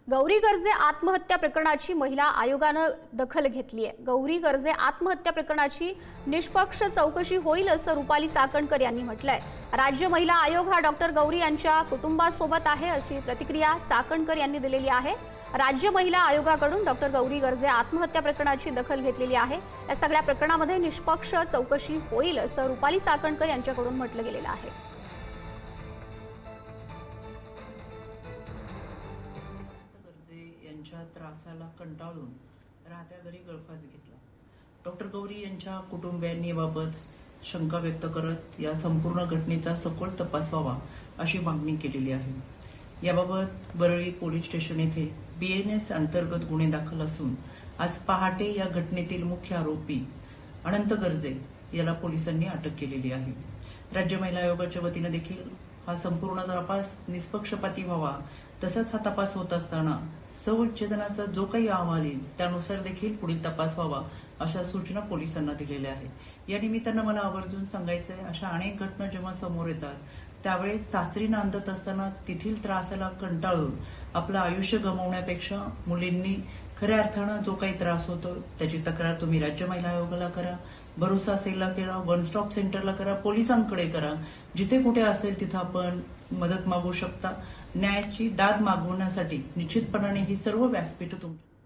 गौरी गर्जे आत्महत्या प्रकरणाची महिला आयोगानं दखल घेतली आहे। गौरी गर्जे आत्महत्या प्रकरणाची निष्पक्ष चौकशी होईल असं रुपाली चाकणकर यांनी म्हटलंय। राज्य महिला आयोग हा डॉक्टर गौरी यांच्या कुटुंबासोबत आहे अशी प्रतिक्रिया चाकणकर यांनी दिलेली आहे। राज्य महिला आयोगाकडून डॉक्टर गौरी गर्जे आत्महत्या प्रकरणाची दखल घेतलेली आहे। या सगळ्या प्रकरणामध्ये निष्पक्ष चौकशी होईल असं रुपाली चाकणकर यांच्याकडून म्हटलं गेलेलं आहे। यांच्या त्रासाला कंटाळून राहत्या घरी गळफास घेतला। डॉक्टर गौरी यांच्या कुटुंबियांनी याबाबत शंका व्यक्त करत या संपूर्ण घटनेचा सखोल तपास व्हावा अशी मागणी केलेली आहे। याबाबत बरळी पोलीस स्टेशन येथे BNS अंतर्गत गुन्हे दाखल असून आज पहाटे या घटनेतील मुख्य आरोपी अनंत गर्जे याला पोलिसांनी अटक केलेली आहे। राज्य महिला आयोगाच्या वतीने देखील हा संपूर्ण तपास निष्पक्षपाती व्हावा, तसंच हा तपास होत असताना सवच्छेदनाचा जो काही अहवाल येईल त्यानुसार देखील पुढील तपास व्हावा अशा सूचना पोलिसांना दिलेल्या आहेत। या निमित्तानं मला आवर्जून सांगायचंय, अशा अनेक घटना जेव्हा समोर येतात त्यावेळेस सासरी नांदत असताना तेथील त्रासाला कंटाळून आपलं आयुष्य गमावण्यापेक्षा मुलींनी खऱ्या अर्थानं जो काही त्रास होतो त्याची तक्रार तुम्ही राज्य महिला आयोगाला करा, भरोसा सेलला करा, वन स्टॉप सेंटरला करा, पोलिसांकडे करा। जिथे कुठे असेल तिथं आपण मदत मागू शकता। न्यायाची दाद मागवण्यासाठी निश्चितपणाने ही सर्व व्यासपीठ तुमची